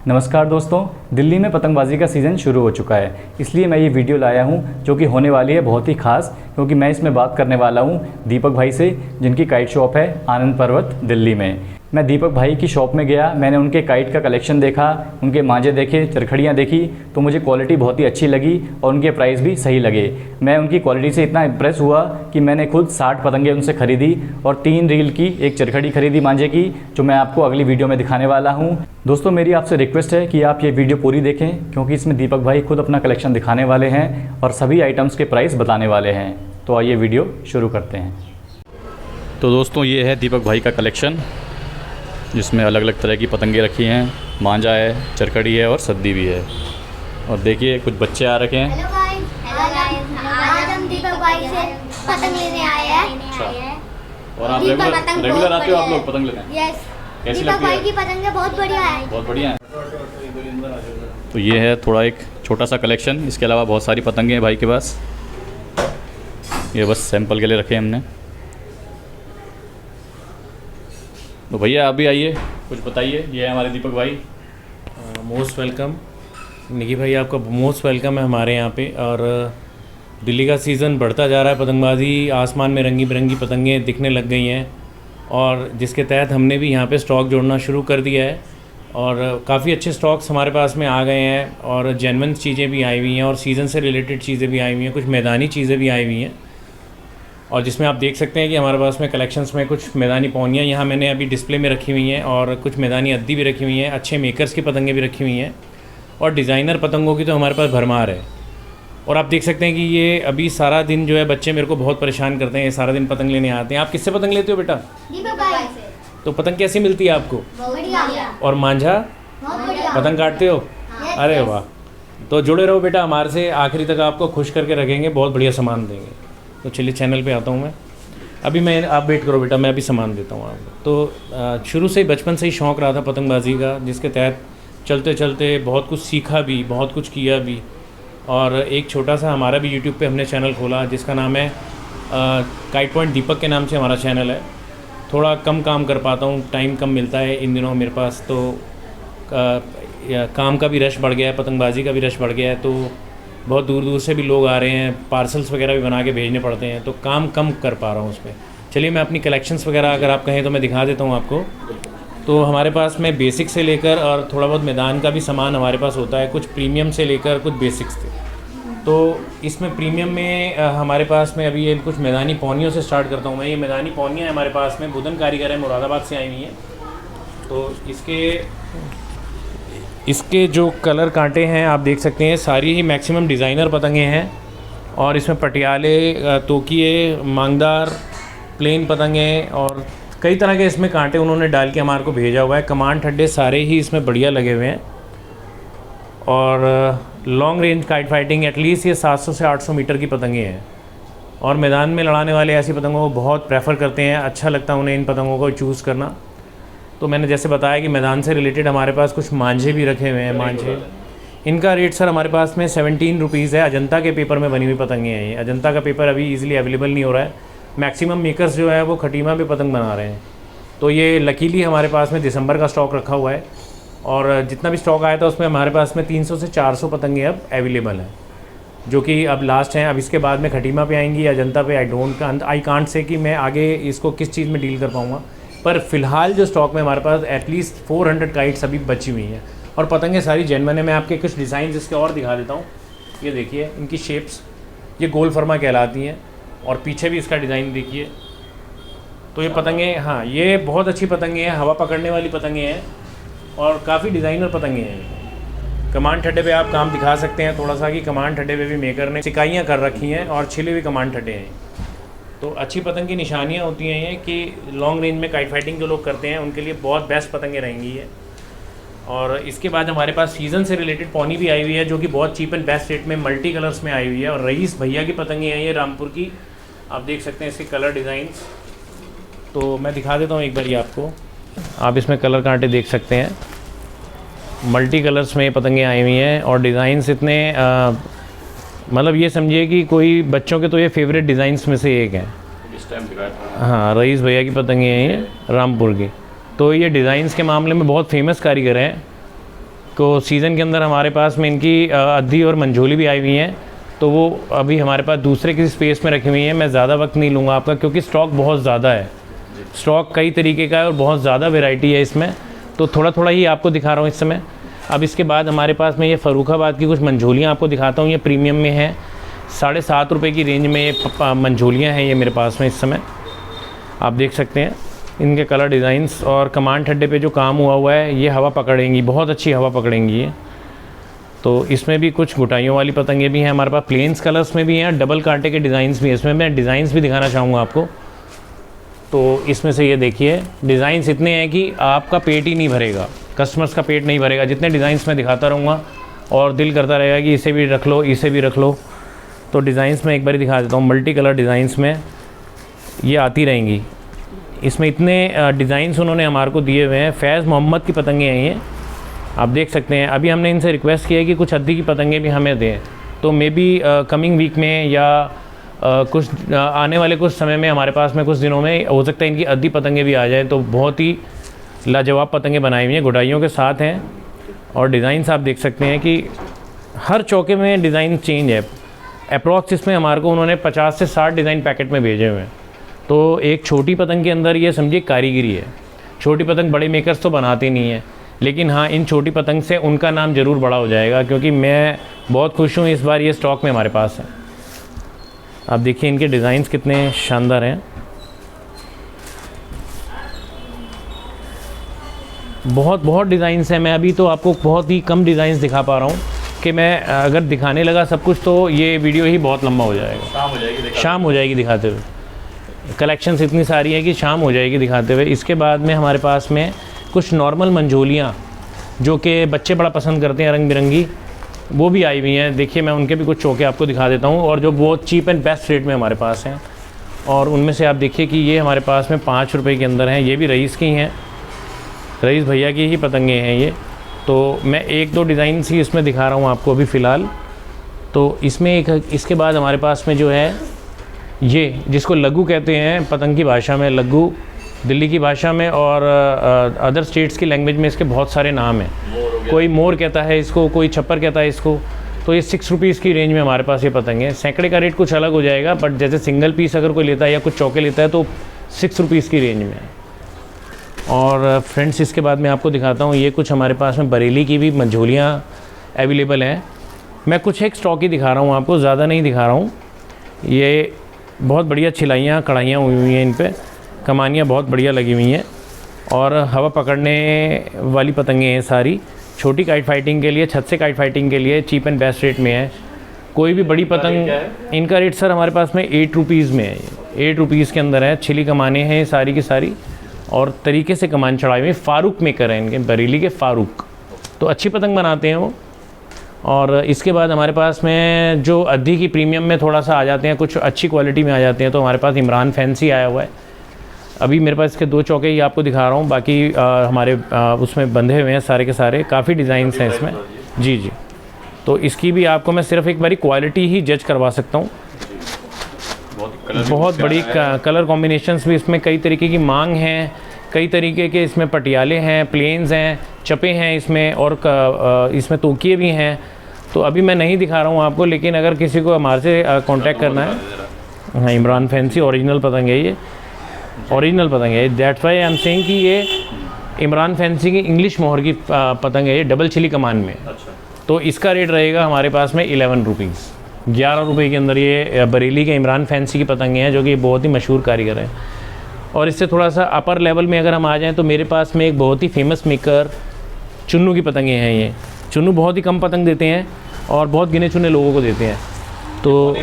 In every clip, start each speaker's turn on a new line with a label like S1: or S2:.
S1: नमस्कार दोस्तों, दिल्ली में पतंगबाजी का सीज़न शुरू हो चुका है, इसलिए मैं ये वीडियो लाया हूँ जो कि होने वाली है बहुत ही खास, क्योंकि मैं इसमें बात करने वाला हूँ दीपक भाई से, जिनकी काइट शॉप है आनंद पर्वत दिल्ली में। मैं दीपक भाई की शॉप में गया, मैंने उनके काइट का कलेक्शन देखा, उनके मांझे देखे, चरखड़ियाँ देखी, तो मुझे क्वालिटी बहुत ही अच्छी लगी और उनके प्राइस भी सही लगे। मैं उनकी क्वालिटी से इतना इम्प्रेस हुआ कि मैंने खुद 60 पतंगे उनसे ख़रीदी और 3 रील की एक चरखड़ी खरीदी मांझे की, जो मैं आपको अगली वीडियो में दिखाने वाला हूँ। दोस्तों, मेरी आपसे रिक्वेस्ट है कि आप ये वीडियो पूरी देखें, क्योंकि इसमें दीपक भाई खुद अपना कलेक्शन दिखाने वाले हैं और सभी आइटम्स के प्राइस बताने वाले हैं। तो आइए वीडियो शुरू करते हैं। तो दोस्तों, ये है दीपक भाई का कलेक्शन, जिसमें अलग अलग तरह की पतंगे रखी हैं, मांझा है, चरखड़ी है और सद्दी भी है। और देखिए कुछ बच्चे आ रखे हैं।
S2: हेलो गाइस, आज हम दीपक भाई से पतंग लेने आए हैं।
S1: अच्छा। और आप रेगुलर आते हो आप लोग पतंग लेने?
S2: यस।
S1: कैसी
S2: दीपक
S1: लगती
S2: भाई
S1: है?
S2: की पतंगे बहुत बढ़िया है।
S1: बहुत बढ़िया है। तो ये है थोड़ा एक छोटा सा कलेक्शन, इसके अलावा बहुत सारी पतंगे हैं भाई के पास। ये बस सैंपल के लिए रखे हैं हमने। तो भैया आप भी आइए, कुछ बताइए। ये है हमारे दीपक भाई।
S3: मोस्ट वेलकम निकी भाई, आपका मोस्ट वेलकम है हमारे यहाँ पे। और दिल्ली का सीज़न बढ़ता जा रहा है, पतंगबाजी आसमान में रंगी बिरंगी पतंगें दिखने लग गई हैं, और जिसके तहत हमने भी यहाँ पे स्टॉक जोड़ना शुरू कर दिया है। और काफ़ी अच्छे स्टॉक्स हमारे पास में आ गए हैं, और जेन्युइन चीज़ें भी आई हुई हैं, और सीज़न से रिलेटेड चीज़ें भी आई हुई हैं, कुछ मैदानी चीज़ें भी आई हुई हैं। और जिसमें आप देख सकते हैं कि हमारे पास में कलेक्शंस में कुछ मैदानी पौनियाँ यहाँ मैंने अभी डिस्प्ले में रखी हुई हैं, और कुछ मैदानी अद्दी भी रखी हुई हैं, अच्छे मेकर्स की पतंगें भी रखी हुई हैं, और डिज़ाइनर पतंगों की तो हमारे पास भरमार है। और आप देख सकते हैं कि ये अभी सारा दिन जो है, बच्चे मेरे को बहुत परेशान करते हैं, ये सारा दिन पतंग लेने आते हैं। आप किससे पतंग लेते हो बेटा?
S2: दीपक भाई से।
S3: तो पतंग कैसी मिलती है आपको?
S2: बढ़िया।
S3: और मांझा
S2: बहुत बढ़िया।
S3: पतंग काटते हो? अरे वाह। तो जुड़े रहो बेटा हमारे से, आखिरी तक आपको खुश करके रखेंगे, बहुत बढ़िया सामान देंगे। तो चलिए चैनल पे आता हूँ मैं अभी। आप वेट करो बेटा, मैं अभी सामान देता हूँ आपको। तो शुरू से ही, बचपन से ही शौक़ रहा था पतंगबाजी का, जिसके तहत चलते चलते बहुत कुछ सीखा भी, बहुत कुछ किया भी। और एक छोटा सा हमारा भी यूट्यूब पे हमने चैनल खोला, जिसका नाम है काइट पॉइंट दीपक के नाम से हमारा चैनल है। थोड़ा कम काम कर पाता हूँ, टाइम कम मिलता है इन दिनों मेरे पास, तो काम का भी रश बढ़ गया है, पतंगबाजी का भी रश बढ़ गया है, तो बहुत दूर दूर से भी लोग आ रहे हैं, पार्सल्स वगैरह भी बना के भेजने पड़ते हैं, तो काम कम कर पा रहा हूँ उस पर। चलिए मैं अपनी कलेक्शंस वगैरह अगर आप कहें तो मैं दिखा देता हूँ आपको। तो हमारे पास में बेसिक से लेकर और थोड़ा बहुत मैदान का भी सामान हमारे पास होता है, कुछ प्रीमियम से लेकर कुछ बेसिक्स थे। तो इसमें प्रीमियम में हमारे पास में अभी ये कुछ मैदानी पौनियों से स्टार्ट करता हूँ मैं। ये मैदानी पौनियाँ हमारे पास में बुधन कारीगर है, मुरादाबाद से आई हुई हैं। तो इसके जो कलर कांटे हैं आप देख सकते हैं, सारी ही मैक्सिमम डिज़ाइनर पतंगे हैं, और इसमें पटियाले, तोकिए, मांगदार, प्लेन पतंगे और कई तरह के इसमें कांटे उन्होंने डाल के हमारे को भेजा हुआ है। कमांड ठड्डे सारे ही इसमें बढ़िया लगे हुए हैं। और long range kite fighting at least ये 700 से 800 मीटर की पतंगे हैं, और मैदान में लड़ाने वाले ऐसी पतंगों को बहुत प्रेफर करते हैं, अच्छा लगता है उन्हें इन पतंगों को चूज़ करना। तो मैंने जैसे बताया कि मैदान से रिलेटेड हमारे पास कुछ मांझे भी रखे हुए हैं। मांझे इनका रेट सर हमारे पास में 17 रुपीज़ है। अजंता के पेपर में बनी हुई पतंगे हैं ये। अजंता का पेपर अभी ईज़िली अवेलेबल नहीं हो रहा है, मैक्सिमम मेकर्स जो है वो खटीमा पे पतंग बना रहे हैं। तो ये लकीली हमारे पास में दिसंबर का स्टॉक रखा हुआ है, और जितना भी स्टॉक आया था उसमें हमारे पास में 300 से 400 पतंगे अब अवेलेबल हैं, जो कि अब लास्ट हैं। अब इसके बाद में खटीमा पे आएंगी, अजंता पे। आई कांट से कि मैं आगे इसको किस चीज़ में डील कर पाऊँगा, पर फ़िलहाल जो स्टॉक में हमारे पास एटलीस्ट 400 काइट्स अभी बची हुई हैं, और पतंगे सारी जेन्युइन है। मैं आपके कुछ डिज़ाइन इसके और दिखा देता हूँ। ये देखिए इनकी शेप्स, ये गोल फरमा कहलाती हैं, और पीछे भी इसका डिज़ाइन देखिए। तो ये पतंगे, हाँ ये बहुत अच्छी पतंगे हैं, हवा पकड़ने वाली पतंगे हैं, और काफ़ी डिज़ाइनर पतंगे हैं। कमांड ठड्डे पे आप काम दिखा सकते हैं थोड़ा सा, कि कमांड ठड्डे पे भी मेकर ने सिकाइयाँ कर रखी हैं, और छिले हुए कमांड ठड्डे हैं। तो अच्छी पतंग की निशानियाँ होती हैं ये, कि लॉन्ग रेंज में काइट फाइटिंग जो लोग करते हैं उनके लिए बहुत बेस्ट पतंगे रहेंगी ये। और इसके बाद हमारे पास सीज़न से रिलेटेड पौनी भी आई हुई है, जो कि बहुत चीप एंड बेस्ट रेट में मल्टी कलर्स में आई हुई है। और रईस भैया की पतंगे हैं ये, रामपुर की। आप देख सकते हैं इसके कलर डिज़ाइंस। तो मैं दिखा देता हूँ एक बार ये आपको। आप इसमें कलर कांटे देख सकते हैं, मल्टी कलर्स में ये पतंगे आई हुई हैं, और डिज़ाइंस इतने मतलब ये समझिए कि कोई बच्चों के तो ये फेवरेट डिज़ाइंस में से एक है। हाँ, रईस भैया की पतंगे हैं ये, रामपुर की। तो ये डिज़ाइंस के मामले में बहुत फेमस कारीगर हैं, को सीज़न के अंदर हमारे पास में इनकी अद्दी और मंझोली भी आई हुई हैं, तो वो अभी हमारे पास दूसरे किसी स्पेस में रखी हुई हैं। मैं ज़्यादा वक्त नहीं लूँगा आपका, क्योंकि स्टॉक बहुत ज़्यादा है, स्टॉक कई तरीके का है और बहुत ज़्यादा वैरायटी है इसमें, तो थोड़ा थोड़ा ही आपको दिखा रहा हूँ इस समय। अब इसके बाद हमारे पास में ये फ़र्रुखाबाद की कुछ मंझोलियाँ आपको दिखाता हूँ। ये प्रीमियम में है, 7.5 रुपये की रेंज में ये मंझोलियाँ हैं ये मेरे पास में इस समय। आप देख सकते हैं इनके कलर डिज़ाइंस, और कमान ठड्डे पे जो काम हुआ है ये हवा पकड़ेंगी, बहुत अच्छी हवा पकड़ेंगी ये। तो इसमें भी कुछ घुटाइयों वाली पतंगे भी हैं हमारे पास, प्लेन्स कलर्स में भी हैं, डबल कांटे के डिज़ाइंस भी हैं। इसमें मैं डिज़ाइंस भी दिखाना चाहूँगा आपको। तो इसमें से ये देखिए डिज़ाइंस इतने हैं कि आपका पेट ही नहीं भरेगा, कस्टमर्स का पेट नहीं भरेगा, जितने डिज़ाइंस मैं दिखाता रहूँगा और दिल करता रहेगा कि इसे भी रख लो, इसे भी रख लो। तो डिज़ाइंस में एक बार दिखा देता हूँ, मल्टी कलर डिज़ाइंस में ये आती रहेंगी। इसमें इतने डिज़ाइंस उन्होंने हमारे को दिए हुए हैं। फैज़ मोहम्मद की पतंगे हैं ये, आप देख सकते हैं। अभी हमने इनसे रिक्वेस्ट किया है कि कुछ अद्दी की पतंगे भी हमें दें, तो मे बी कमिंग वीक में या कुछ आने वाले कुछ समय में हमारे पास में कुछ दिनों में हो सकता है इनकी अद्दी पतंगे भी आ जाए। तो बहुत ही लाजवाब पतंगे बनाई हुई हैं, गुडाइयों के साथ हैं, और डिज़ाइंस आप देख सकते हैं कि हर चौके में डिज़ाइन चेंज है। अप्रॉक्स इसमें हमारे को उन्होंने 50 से 60 डिज़ाइन पैकेट में भेजे हुए हैं। तो एक छोटी पतंग के अंदर ये समझिए कारीगरी है। छोटी पतंग बड़े मेकर्स तो बनाते नहीं हैं, लेकिन हाँ इन छोटी पतंग से उनका नाम ज़रूर बड़ा हो जाएगा, क्योंकि मैं बहुत खुश हूँ इस बार ये स्टॉक में हमारे पास है। आप देखिए इनके डिज़ाइंस कितने शानदार हैं। बहुत डिज़ाइंस हैं। मैं अभी तो आपको बहुत ही कम डिज़ाइंस दिखा पा रहा हूँ कि मैं अगर दिखाने लगा सब कुछ तो ये वीडियो ही बहुत लंबा हो जाएगा, शाम हो जाएगी दिखाते हुए। कलेक्शंस इतनी सारी है कि शाम हो जाएगी दिखाते हुए। इसके बाद में हमारे पास में कुछ नॉर्मल मंझोलियाँ जो कि बच्चे बड़ा पसंद करते हैं, रंग बिरंगी, वो भी आई हुई हैं। देखिए मैं उनके भी कुछ चौके आपको दिखा देता हूँ, और जो बहुत चीप एंड बेस्ट रेट में हमारे पास हैं। और उनमें से आप देखिए कि ये हमारे पास में 5 रुपये के अंदर हैं। ये भी रईस की हैं, रईस भैया की ही पतंगे हैं ये। तो मैं 1-2 डिज़ाइन सी इसमें दिखा रहा हूँ आपको अभी फ़िलहाल। तो इसमें एक इसके बाद हमारे पास में जो है ये जिसको लग्गू कहते हैं पतंग की भाषा में, लग्गू दिल्ली की भाषा में, और अदर स्टेट्स की लैंग्वेज में इसके बहुत सारे नाम हैं। कोई मोर कहता है इसको, कोई छप्पर कहता है इसको। तो ये 6 रुपीज़ की रेंज में हमारे पास ये पतंगे हैं। सैकड़े का रेट कुछ अलग हो जाएगा, बट जैसे सिंगल पीस अगर कोई लेता है या कुछ चौके लेता है तो 6 रुपीज़ की रेंज में है। और फ्रेंड्स इसके बाद मैं आपको दिखाता हूँ, ये कुछ हमारे पास में बरेली की भी मंझोलियाँ अवेलेबल हैं। मैं कुछ एक स्टॉक ही दिखा रहा हूँ आपको, ज़्यादा नहीं दिखा रहा हूँ। ये बहुत बढ़िया छिलाइयाँ कढ़ाइयाँ हुई हुई हैं, इन पर कमानियाँ बहुत बढ़िया लगी हुई हैं, और हवा पकड़ने वाली पतंगे हैं सारी। छोटी काइट फाइटिंग के लिए, छत से काइट फाइटिंग के लिए चीप एंड बेस्ट रेट में है। कोई भी बड़ी पतंग, इनका रेट सर हमारे पास में 8 रुपीज़ में है। 8 रुपीज़ के अंदर है। छिली कमाने हैं सारी की सारी, और तरीके से कमान चढ़ाई हुई। फ़ारूक मेकर हैं इनके, बरेली के फ़ारूक, तो अच्छी पतंग बनाते हैं वो। और इसके बाद हमारे पास में जो अद्दी की प्रीमियम में थोड़ा सा आ जाते हैं, कुछ अच्छी क्वालिटी में आ जाते हैं, तो हमारे पास इमरान फैंसी आया हुआ है। अभी मेरे पास इसके 2 चौके ही आपको दिखा रहा हूँ, बाकी हमारे उसमें बंधे हुए हैं सारे के सारे। काफ़ी डिज़ाइंस हैं इसमें। जी जी। तो इसकी भी आपको मैं सिर्फ एक बारी क्वालिटी ही जज करवा सकता हूँ। बहुत बड़ी कलर कॉम्बिनेशंस भी इसमें, कई तरीके की मांग हैं, कई तरीके के इसमें पटियाले हैं, प्लेन्स हैं, चपे हैं इसमें, और इसमें तोकिए भी हैं। तो अभी मैं नहीं दिखा रहा हूँ आपको, लेकिन अगर किसी को हमारे से कांटेक्ट करना है, हाँ इमरान फैंसी ओरिजिनल पतंग है ये, ओरिजिनल पतंग है। That's why I am saying कि ये इमरान फैंसी की इंग्लिश मोहर की पतंग है ये, डबल छिली कमान में। तो इसका रेट रहेगा हमारे पास में 11 रुपीज़, 11 रुपये के अंदर ये बरेली के इमरान फैंसी की पतंगे हैं, जो कि बहुत ही मशहूर कारीगर हैं। और इससे थोड़ा सा अपर लेवल में अगर हम आ जाएँ तो मेरे पास में एक बहुत ही फेमस मेकर चुन्नू की पतंगे हैं। ये चुन्नू बहुत ही कम पतंग देते हैं और बहुत गिने चुने लोगों को देते हैं। तो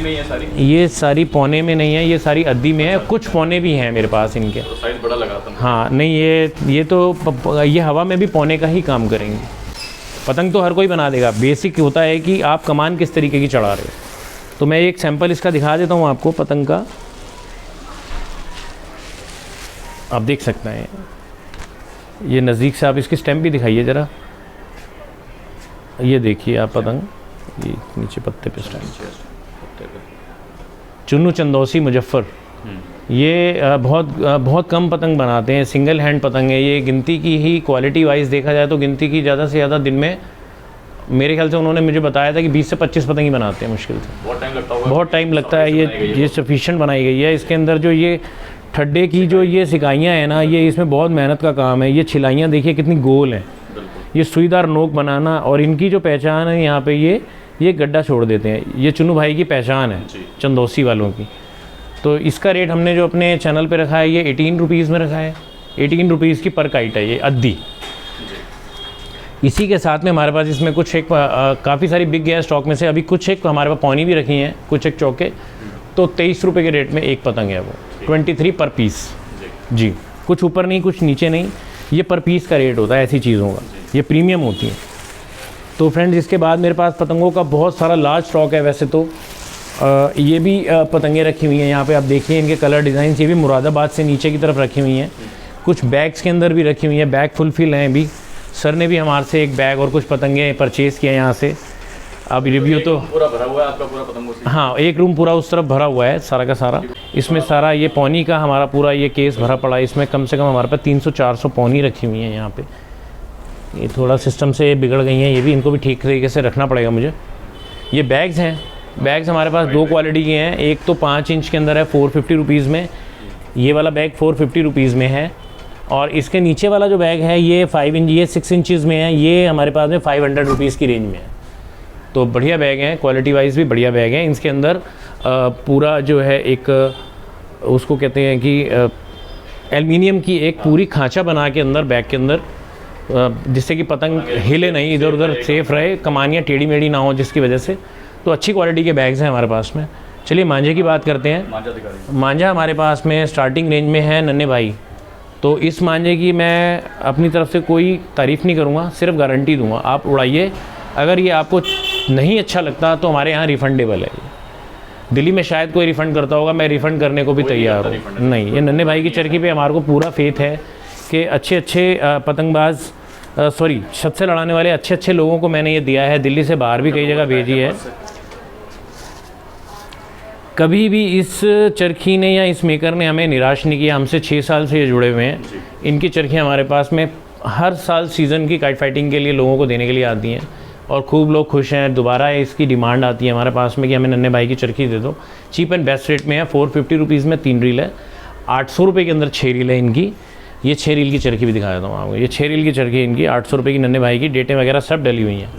S3: ये सारी पौने में नहीं है, ये सारी अद्दी में है। कुछ पौने भी हैं मेरे पास इनके,
S4: तो साइज़ बड़ा लगाता हूँ।
S3: हाँ नहीं, ये तो ये हवा में भी पौने का ही काम करेंगे। पतंग तो हर कोई बना देगा, बेसिक होता है कि आप कमान किस तरीके की चढ़ा रहे हो। तो मैं एक सैंपल इसका दिखा देता हूँ आपको पतंग का, आप देख सकते हैं। ये नज़दीक से आप इसकी स्टैम्प भी दिखाइए ज़रा। ये देखिए आप पतंग, ये नीचे पत्ते पे स्टैम्प, चुन्नू चंदौसी मुजफ्फर। ये बहुत कम पतंग बनाते हैं, सिंगल हैंड पतंग है ये। गिनती की ही क्वालिटी वाइज देखा जाए तो गिनती की ज़्यादा से ज़्यादा दिन में मेरे ख्याल से उन्होंने मुझे बताया था कि 20 से 25 पतंग ही बनाते हैं मुश्किल से।
S1: बहुत टाइम लगता होगा।
S3: बहुत टाइम लगता है। ये सफिशिएंट बनाई गई है। इसके अंदर जो ये ठड्डे की जो ये सिकाइयाँ हैं ना, ये इसमें बहुत मेहनत का काम है। ये छिलाइयाँ देखिए कितनी गोल हैं, ये सुईदार नोक बनाना, और इनकी जो पहचान है यहाँ पे ये गड्ढा छोड़ देते हैं। ये चुनू भाई की पहचान है चंदौसी वालों की। तो इसका रेट हमने जो अपने चैनल पे रखा है ये 18 रुपीज़ में रखा है। 18 रुपीज़ की पर काइट है ये अद्दी। इसी के साथ में हमारे पास इसमें कुछ एक काफ़ी सारी बिक गया स्टॉक में से। अभी कुछ एक हमारे पास पौनी भी रखी हैं, कुछ एक चौके। तो 23 रुपये के रेट में एक पतंग है वो, 23 पर पीस जी। कुछ ऊपर नहीं, कुछ नीचे नहीं, ये पर पीस का रेट होता है ऐसी चीज़ों का, ये प्रीमियम होती है। तो फ्रेंड्स, इसके बाद मेरे पास पतंगों का बहुत सारा लार्ज स्टॉक है। वैसे तो ये भी पतंगें रखी हुई हैं यहाँ पे, आप देखिए इनके कलर डिज़ाइन। ये भी मुरादाबाद से नीचे की तरफ रखी हुई हैं। कुछ बैग्स के अंदर भी रखी हुई हैं, बैग फुलफिल हैं। अभी सर ने भी हमारे से एक बैग और कुछ पतंगें परचेज़ किए यहाँ से। अब रिव्यू तो
S1: पूरा भरा हुआ है आपका पूरा पतंगों से?
S3: हाँ, एक रूम पूरा उस तरफ भरा हुआ है सारा का सारा। इसमें सारा ये पौनी का हमारा पूरा ये केस भरा पड़ा है। इसमें कम से कम हमारे पास 300-400 पौनी रखी हुई हैं यहाँ पे। ये थोड़ा सिस्टम से बिगड़ गई हैं, ये भी इनको भी ठीक तरीके से रखना पड़ेगा मुझे। ये बैग्स हैं, बैग्स हमारे पास दो क्वालिटी के हैं। एक तो 5 इंच के अंदर है 450 रुपीज़ में, ये वाला बैग 450 रुपीज़ में है। और इसके नीचे वाला जो बैग है ये 5 इंच, ये 6 इंचज़ में है। ये हमारे पास में 500 रुपीज़ की रेंज में है। तो बढ़िया बैग हैं, क्वालिटी वाइज भी बढ़िया बैग हैं। इसके अंदर पूरा जो है एक उसको कहते हैं कि एल्युमिनियम की एक पूरी खांचा बना के अंदर बैग के अंदर, जिससे कि पतंग हिले नहीं, इधर उधर सेफ रहे, कमानियाँ टेढ़ी मेढ़ी ना हो जिसकी वजह से। तो अच्छी क्वालिटी के बैग्स हैं हमारे पास में। चलिए मांझे की बात करते हैं। मांझा हमारे पास में स्टार्टिंग रेंज में है नन्हे भाई। तो इस मांझे की मैं अपनी तरफ से कोई तारीफ़ नहीं करूँगा, सिर्फ गारंटी दूँगा, आप उड़ाइए। अगर ये आपको नहीं अच्छा लगता तो हमारे यहाँ रिफ़ंडेबल है। दिल्ली में शायद कोई रिफ़ंड करता होगा, मैं रिफ़ंड करने को भी तैयार हूँ। नहीं, ये नन्हे भाई की चरखी पे हमारे को पूरा फेथ है कि अच्छे अच्छे पतंगबाज छत से लड़ाने वाले अच्छे लोगों को मैंने ये दिया है। दिल्ली से बाहर भी कई जगह भेजी है। कभी भी इस चरखी ने या इस मेकर ने हमें निराश नहीं किया। हमसे 6 साल से ये जुड़े हुए हैं। इनकी चरखियाँ हमारे पास में हर साल सीज़न की काइट फाइटिंग के लिए लोगों को देने के लिए आती हैं और खूब लोग खुश हैं। दोबारा इसकी डिमांड आती है हमारे पास में कि हमें नन्हे भाई की चरखी दे दो। चीप एंड बेस्ट रेट में है। 450 रुपीज़ में 3 रील है, 800 रुपये के अंदर 6 रील है इनकी। ये 6 रील की चरखी भी दिखा देता हूँ आपको। ये 6 रील की चरखी इनकी 800 रुपये की, नन्हे भाई की, डेटें वगैरह सब डली हुई हैं।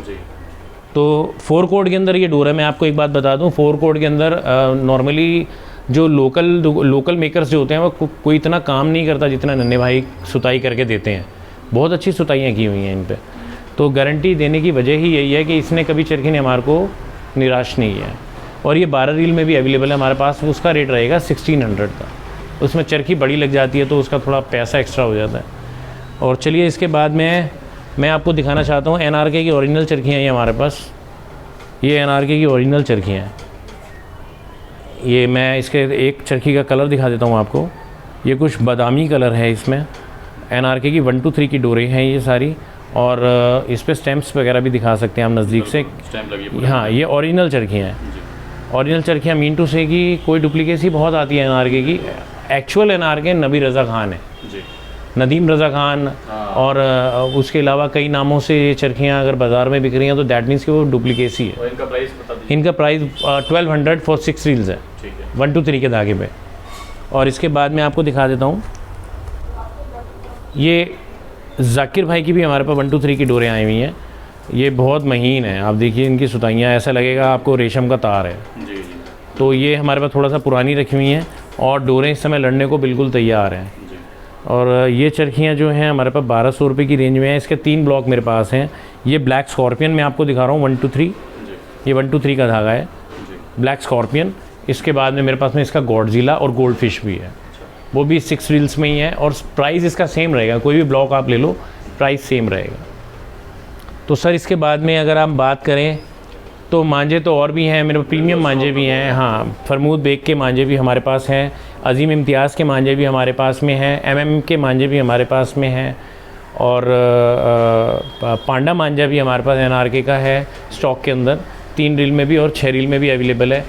S3: तो 4 कोड के अंदर ये डोर है। मैं आपको एक बात बता दूं, 4 कोड के अंदर नॉर्मली जो लोकल मेकर्स जो होते हैं वो कोई इतना काम नहीं करता जितना नन्हे भाई सुताई करके देते हैं। बहुत अच्छी सुताइयाँ की हुई हैं इन पे। तो गारंटी देने की वजह ही यही है कि इसने कभी चरखी ने हमारे को निराश नहीं किया है। और ये 12 रील में भी अवेलेबल है हमारे पास। उसका रेट रहेगा 1600 का। उसमें चरखी बड़ी लग जाती है तो उसका थोड़ा पैसा एक्स्ट्रा हो जाता है। और चलिए इसके बाद में मैं आपको दिखाना चाहता हूँ NRK की ओरिजिनल चरखियाँ हैं हमारे पास। ये NRK की ओरिजिनल चरखियाँ हैं। ये मैं इसके एक चरखी का कलर दिखा देता हूँ आपको। ये कुछ बादामी कलर है इसमें। NRK की 1 2 3 की डोरें हैं ये सारी। और इस पर स्टैम्प्स वगैरह भी दिखा सकते हैं आप नज़दीक से। हाँ, ये ओरिजिनल चरखियाँ हैं। ओरिजिनल चरखियाँ मीन टू से कि कोई डुप्लीकेसी बहुत आती है NRK की। एक्चुअल NRK नबी रज़ा खान है, नदीम रज़ा खान। और उसके अलावा कई नामों से ये चरखियाँ अगर बाज़ार में बिक रही हैं तो दैट मीन्स कि वो डुप्लीकेसी है। इनका प्राइस 1200 फॉर 6 रील्स है, 1 2 3 के धागे पे। और इसके बाद मैं आपको दिखा देता हूँ, ये जाकिर भाई की भी हमारे पास 1 2 3 की डोरें आई हुई हैं। ये बहुत महीन है, आप देखिए इनकी सुताइयाँ, ऐसा लगेगा आपको रेशम का तार है। तो ये हमारे पास थोड़ा सा पुरानी रखी हुई हैं और डोरें इस समय लड़ने को बिल्कुल तैयार हैं। और ये चरखियाँ जो हैं हमारे पास 1200 रुपये की रेंज में है। इसके 3 ब्लॉक मेरे पास हैं। ये ब्लैक स्कॉर्पियन मैं आपको दिखा रहा हूँ 1 2 3। ये 1 2 3 का धागा है, ब्लैक स्कॉर्पियन। इसके बाद में मेरे पास में इसका गॉडजिला और गोल्ड फिश भी है, वो भी 6 रील्स में ही है। और प्राइस इसका सेम रहेगा, कोई भी ब्लॉक आप ले लो प्राइस सेम रहेगा। तो सर इसके बाद में अगर आप बात करें तो मांझे तो और भी हैं मेरे पास, प्रीमियम मांझे भी हैं। हाँ, फरमूद बेग के मांझे भी हमारे पास हैं, अजीम इम्तियाज़ के मांझे भी हमारे पास में हैं, MM के मांझे भी हमारे पास में हैं। और पांडा मांझा भी हमारे पास NRK का है स्टॉक के अंदर, 3 रील में भी और 6 रील में भी अवेलेबल है।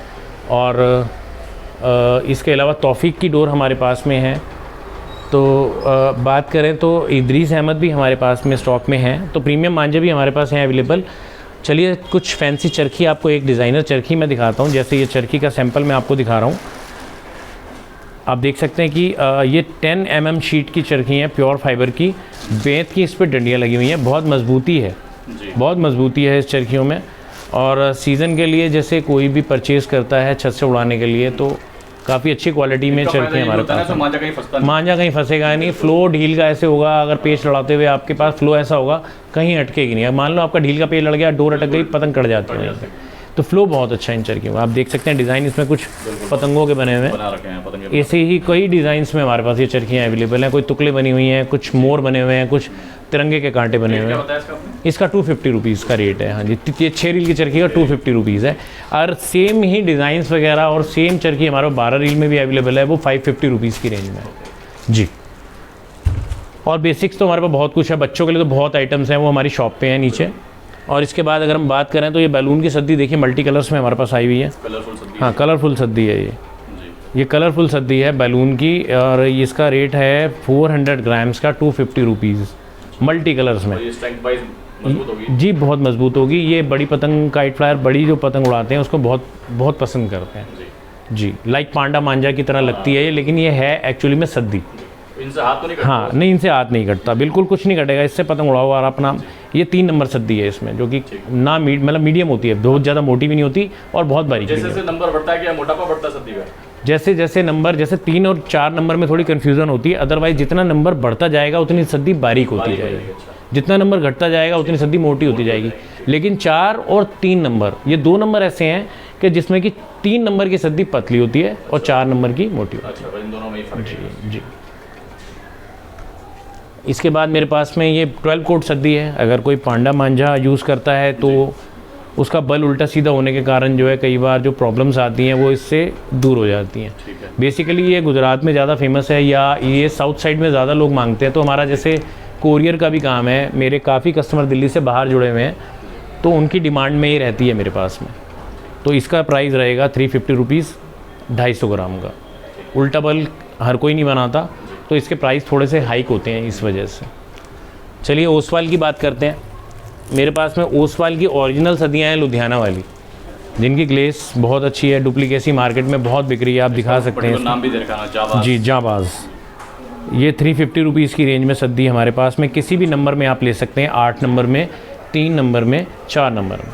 S3: और इसके अलावा तौफीक की डोर हमारे पास में है। तो बात करें तो इदरीस अहमद भी हमारे पास में स्टॉक में हैं। तो प्रीमियम मांझे भी हमारे पास हैं अवेलेबल। चलिए कुछ फैंसी चरखी, आपको एक डिज़ाइनर चरखी मैं दिखाता हूँ। जैसे ये चरखी का सैंपल मैं आपको दिखा रहा हूँ। आप देख सकते हैं कि ये 10 mm शीट की चरखी है, प्योर फाइबर की, बेंत की इस पर डंडियाँ लगी हुई हैं। बहुत मजबूती है, बहुत मजबूती है इस चरखियों में। और सीज़न के लिए जैसे कोई भी परचेज़ करता है छत से उड़ाने के लिए, तो काफ़ी अच्छी क्वालिटी में चरखी हमारे पास है। मांझा कहीं फंसेगा नहीं, फ्लो ढील का ऐसे होगा, अगर पेच लड़ाते हुए आपके पास फ्लो ऐसा होगा कहीं अटकेगी नहीं। अब मान लो आपका ढील का पेच लड़ गया, डोर अटक गई, पतंग कट जाती है। तो फ्लो बहुत अच्छा है इन चरखियों में। आप देख सकते हैं डिज़ाइन इसमें कुछ पतंगों के बने हुए हैं। ऐसे ही कई डिज़ाइंस में हमारे पास ये चरखियाँ अवेलेबल हैं। कोई तुकले बनी हुई हैं, कुछ मोर बने हुए हैं, कुछ तिरंगे के कांटे बने हुए हैं। इसका 250 रुपीज़ का रेट है। हाँ जी, ये 6 रील की चरखी का 250 रुपीज़ है। और सेम ही डिज़ाइंस वगैरह और सेम चरखी हमारे 12 रील में भी अवेलेबल है, वो 550 रुपीज़ की रेंज में है जी। और बेसिक्स तो हमारे पास बहुत कुछ है, बच्चों के लिए तो बहुत आइटम्स हैं, वो हमारी शॉप पे हैं नीचे। और इसके बाद अगर हम बात करें तो ये बैलून की सद्दी देखिए, मल्टी कलर्स में हमारे पास आई हुई है। हाँ, कलरफुल सद्दी है ये कलरफुल सद्दी है बैलून की। और इसका रेट है 400 ग्राम्स का 250 रुपीज़, मल्टी कलर्स में जी। बहुत मजबूत होगी ये। बड़ी पतंग, काइट फ्लायर, बड़ी जो पतंग उड़ाते हैं उसको बहुत बहुत पसंद करते हैं जी। लाइक पांडा मांझा की तरह लगती है ये, लेकिन ये है एक्चुअली में सद्दी।
S1: इनसे हाथ तो नहीं कटता?
S3: हाँ नहीं, इनसे हाथ नहीं कटता, बिल्कुल कुछ नहीं कटेगा इससे। पतंग उड़ाओ और अपना। ये 3 नंबर सद्दी है इसमें, जो कि ना मतलब मीडियम होती है, बहुत ज़्यादा मोटी भी नहीं होती और बहुत बारीक भी नहीं।
S1: जैसे नंबर बढ़ता है क्या मोटापा बढ़ता है सद्दी का?
S3: जैसे जैसे नंबर, जैसे 3 और 4 नंबर में थोड़ी कन्फ्यूज़न होती है, अदरवाइज जितना नंबर बढ़ता जाएगा उतनी सद्दी बारीक होती जाएगी। जितना नंबर घटता जाएगा उतनी सद्दी मोटी होती जाएगी। लेकिन 4 और 3 नंबर, ये 2 नंबर ऐसे हैं कि जिसमें कि 3 नंबर की सद्दी पतली होती है और 4 नंबर की मोटी होती है।
S1: इन दोनों में ही फर्क है
S3: जी। इसके बाद मेरे पास में ये 12 कोट सद्दी है। अगर कोई पांडा मांझा यूज़ करता है तो उसका बल उल्टा सीधा होने के कारण जो है कई बार जो प्रॉब्लम्स आती हैं वो इससे दूर हो जाती हैं। बेसिकली ये गुजरात में ज़्यादा फेमस है, या ये साउथ साइड में ज़्यादा लोग मांगते हैं। तो हमारा जैसे कोरियर का भी काम है, मेरे काफ़ी कस्टमर दिल्ली से बाहर जुड़े हुए हैं, तो उनकी डिमांड में ही रहती है मेरे पास में। तो इसका प्राइस रहेगा 350 रुपीज़ 250 ग्राम का। उल्टा बल हर कोई नहीं बनाता, तो इसके प्राइस थोड़े से हाइक होते हैं इस वजह से। चलिए ओसवाल की बात करते हैं। मेरे पास में ओसवाल की ओरिजिनल सदियाँ हैं, लुधियाना वाली, जिनकी ग्लेस बहुत अच्छी है। डुप्लीकेसी मार्केट में बहुत बिक रही है, आप दिखा सकते हैं।
S1: नाम भी दिखाना
S3: जी, जाबाज। ये 350 रुपीज़ की रेंज में सद्दी हमारे पास में किसी भी नंबर में आप ले सकते हैं। 8 नंबर में, 3 नंबर में, 4 नंबर में,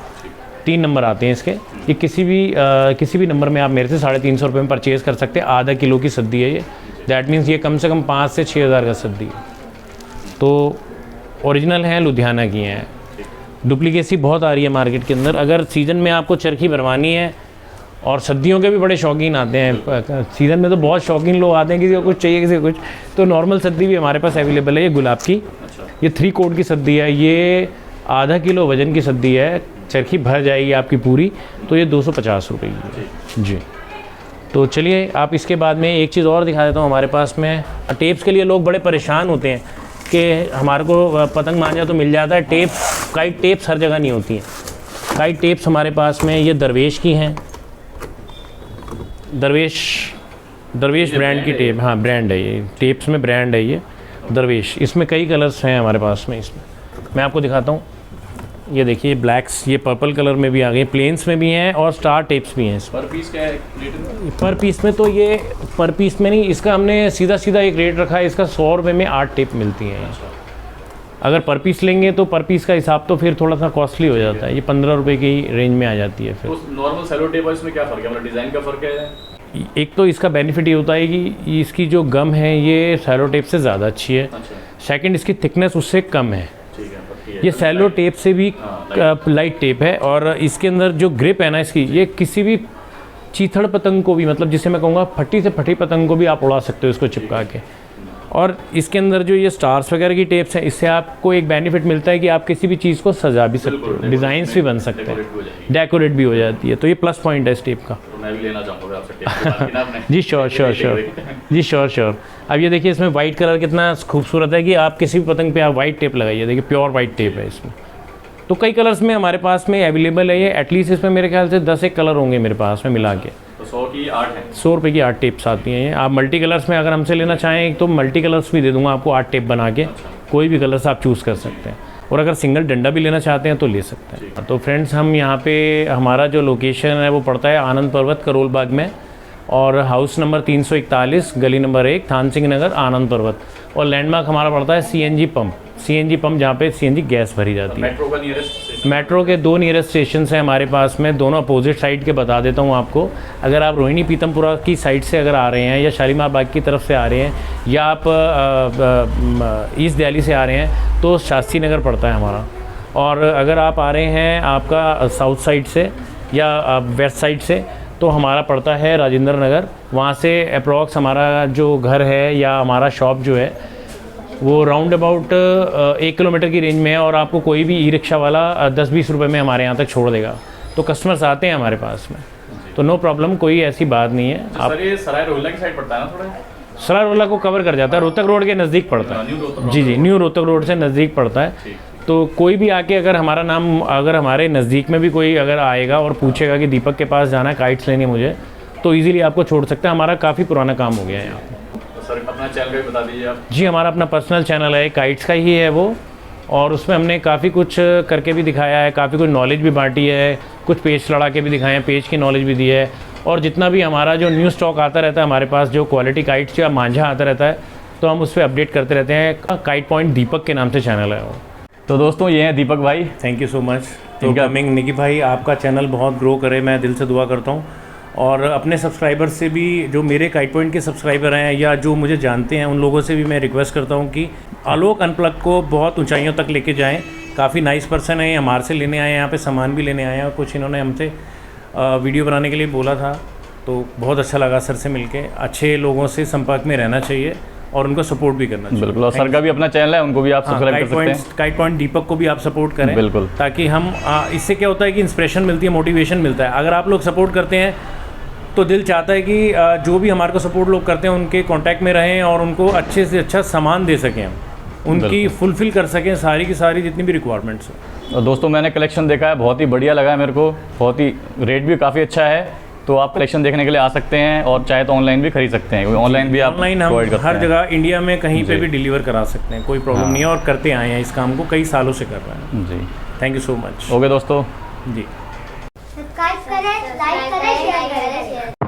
S3: 3 नंबर आते हैं इसके। ये किसी भी नंबर में आप मेरे से 350 रुपये में परचेज़ कर सकते हैं। आधा किलो की सद्दी है ये। दैट मीन्स ये कम से कम 5 से 6 हज़ार का सद्दी है। तो ओरिजिनल हैं, लुधियाना की हैं। डुप्लीकेसी बहुत आ रही है मार्केट के अंदर। अगर सीज़न में आपको चरखी बनवानी है, और सद्दियों के भी बड़े शौकीन आते हैं, सीज़न में तो बहुत शौकीन लोग आते हैं, किसी को कुछ चाहिए किसी को कुछ, तो नॉर्मल सद्दी भी हमारे पास अवेलेबल है। ये गुलाब की, ये 3 कोट की सद्दी है। ये आधा किलो वज़न की सद्दी है। चरखी भर जाएगी आपकी पूरी, तो ये 250 रुपये की है जी। तो चलिए आप इसके बाद में एक चीज़ और दिखा देता हूँ। हमारे पास में टेप्स के लिए लोग बड़े परेशान होते हैं कि हमारे को पतंग मांझा तो मिल जाता है, काइट टेप्स हर जगह नहीं होती हैं। काइट टेप्स हमारे पास में ये दरवेश की हैं। दरवेश ब्रांड की टेप, हाँ ब्रांड है ये, टेप्स में ब्रांड है ये दरवेश। इसमें कई कलर्स हैं हमारे पास में। इसमें मैं आपको दिखाता हूँ। ये देखिए ब्लैक्स, ये पर्पल कलर में भी आ गए, प्लेन्स में भी हैं और स्टार टेप्स भी हैं।
S1: पर पीस क्या है रेट?
S3: पर पीस में तो ये पर पीस में नहीं, इसका हमने सीधा एक रेट रखा है। इसका 100 रुपये में 8 टेप मिलती हैं। अगर पर पीस लेंगे तो पर पीस का हिसाब तो फिर थोड़ा सा कॉस्टली हो जाता है। ये 15 रुपये की रेंज में आ जाती है। फिर
S1: नॉर्मल सेलो टेप है, इसमें क्या फ़र्क है? मतलब डिज़ाइन का फ़र्क है।
S3: एक तो इसका बेनिफिट ये होता है कि इसकी जो गम है ये सेलो टेप से ज़्यादा अच्छी है। सेकंड, इसकी थिकनेस उससे कम है। ये सेलो टेप से भी लाइट टेप है। और इसके अंदर जो ग्रिप है ना इसकी, ये किसी भी चीथड़ पतंग को भी, मतलब जिसे मैं कहूँगा फटी से फटी पतंग को भी आप उड़ा सकते हो इसको चिपका के। और इसके अंदर जो ये स्टार्स वगैरह की टेप्स हैं, इससे आपको एक बेनिफिट मिलता है कि आप किसी भी चीज़ को सजा भी सकते हो, डिज़ाइंस भी बन सकते हैं, डेकोरेट भी हो जाती है। तो ये प्लस पॉइंट है इस टेप का।
S1: तो मैं भी लेना चाहूँगा आपसे टेप।
S3: जी श्योर जी, श्योर। अब ये देखिए इसमें वाइट कलर कितना खूबसूरत है कि आप किसी भी पतंग पे आप वाइट टेप लगाइए। देखिए प्योर वाइट टेप है इसमें। तो कई कलर्स में हमारे पास में अवेलेबल है ये। एटलीस्ट इसमें मेरे ख्याल से 10 एक कलर होंगे मेरे पास में मिला के।
S1: 100 की 8 है,
S3: 100 रुपये की 8 टेप्स आती हैं ये। आप मल्टी कलर्स में अगर हमसे लेना चाहें तो मल्टी कलर्स भी दे दूंगा आपको 8 टेप बना के। कोई भी कलर्स आप चूज़ कर सकते हैं। और अगर सिंगल डंडा भी लेना चाहते हैं तो ले सकते हैं। तो फ्रेंड्स, हम यहाँ पे हमारा जो लोकेशन है वो पड़ता है आनंद पर्वत करोल बाग में, और हाउस नंबर 341, गली नंबर 1, थान सिंह नगर, आनंद पर्वत। और लैंडमार्क हमारा पड़ता है सीएनजी पंप जहाँ पे सीएनजी गैस भरी जाती है।
S1: मेट्रो का नियरेस्ट
S3: मेट्रो के 2 नियरेस्ट स्टेशन हैं हमारे पास में, दोनों अपोजिट साइड के बता देता हूँ आपको। अगर आप रोहिणी पीतमपुरा की साइड से अगर आ रहे हैं या शालीमार बाग की तरफ से आ रहे हैं, या आप ईस्ट दिल्ली से आ रहे हैं, तो शास्त्री नगर पड़ता है हमारा। और अगर आप आ रहे हैं आपका साउथ साइड से या वेस्ट साइड से, तो हमारा पड़ता है राजेंद्र नगर। वहाँ से अप्रॉक्स हमारा जो घर है या हमारा शॉप जो है वो राउंड अबाउट 1 किलोमीटर की रेंज में है, और आपको कोई भी ई रिक्शा वाला 10-20 रुपये में हमारे यहाँ तक छोड़ देगा। तो कस्टमर्स आते हैं हमारे पास में, तो नो प्रॉब्लम, कोई ऐसी बात नहीं है।
S1: आप सर ये सराय रोहिल्ला की साइड पड़ता है ना थोड़ा?
S3: सराय रोहिल्ला को कवर कर जाता है, रोहतक रोड के नज़दीक पड़ता है। जी, न्यू रोहतक रोड से नज़दीक पड़ता है। तो कोई भी आके अगर हमारा नाम, अगर हमारे नज़दीक में भी कोई अगर आएगा और पूछेगा कि दीपक के पास जाना है, काइट्स लेनी है मुझे, तो इजीली आपको छोड़ सकते हैं। हमारा काफ़ी पुराना काम हो गया है यहाँ पे।
S1: तो सर अपना चैनल भी बता दीजिए आप।
S3: जी, हमारा अपना पर्सनल चैनल है, काइट्स का ही है वो, और उसमें हमने काफ़ी कुछ करके भी दिखाया है, काफ़ी कुछ नॉलेज भी बांटी है, कुछ पेज लड़ा के भी दिखाए हैं, पेज की नॉलेज भी दी है। और जितना भी हमारा जो न्यू स्टॉक आता रहता है हमारे पास, जो क्वालिटी काइट्स या मांझा आता रहता है, तो हम उस पर अपडेट करते रहते हैं। काइट पॉइंट दीपक के नाम से चैनल है वो।
S1: तो दोस्तों ये हैं दीपक भाई।
S3: Thank you so much for coming. Nikki भाई, आपका चैनल बहुत ग्रो करे, मैं दिल से दुआ करता हूँ। और अपने सब्सक्राइबर्स से भी, जो मेरे काइट पॉइंट के सब्सक्राइबर हैं या जो मुझे जानते हैं, उन लोगों से भी मैं रिक्वेस्ट करता हूँ कि आलोक अनप्लग को बहुत ऊंचाइयों तक लेके जाएं। काफ़ी नाइस पर्सन है, हमारे से लेने आए हैं, यहाँ पे सामान भी लेने आए हैं, और कुछ इन्होंने हमसे वीडियो बनाने के लिए बोला था, तो बहुत अच्छा लगा सर से मिलके। अच्छे लोगों से संपर्क में रहना चाहिए और उनको सपोर्ट भी करना चाहिए।
S1: बिल्कुल, और सर का भी अपना चैनल है, उनको भी आप सब्सक्राइब कर सकते हैं।
S3: काइट पॉइंट दीपक को भी आप सपोर्ट करें,
S1: बिल्कुल,
S3: ताकि हम इससे क्या होता है कि इंस्पिरेशन मिलती है, मोटिवेशन मिलता है। अगर आप लोग सपोर्ट करते हैं तो दिल चाहता है कि जो भी हमारे को सपोर्ट लोग करते हैं उनके कांटेक्ट में रहें और उनको अच्छे से अच्छा सामान दे सकें, हम उनकी फुलफ़िल कर सकें सारी की सारी जितनी भी रिक्वायरमेंट्स हैं।
S1: और दोस्तों मैंने कलेक्शन देखा है, बहुत ही बढ़िया लगा है मेरे को, बहुत ही रेट भी काफ़ी अच्छा है। तो आप कलेक्शन देखने के लिए आ सकते हैं, और चाहे तो ऑनलाइन भी खरीद सकते हैं। ऑनलाइन भी आप
S3: ऑनलाइन हम हर जगह इंडिया में कहीं पे भी डिलीवर करा सकते हैं, कोई प्रॉब्लम नहीं है, और करते आए हैं इस काम को, कई सालों से कर रहे हैं।
S1: जी,
S3: thank you so much.
S1: Okay दोस्तों,
S3: जी।
S2: सब्सक्राइब करें, लाइक करें, शेयर करें।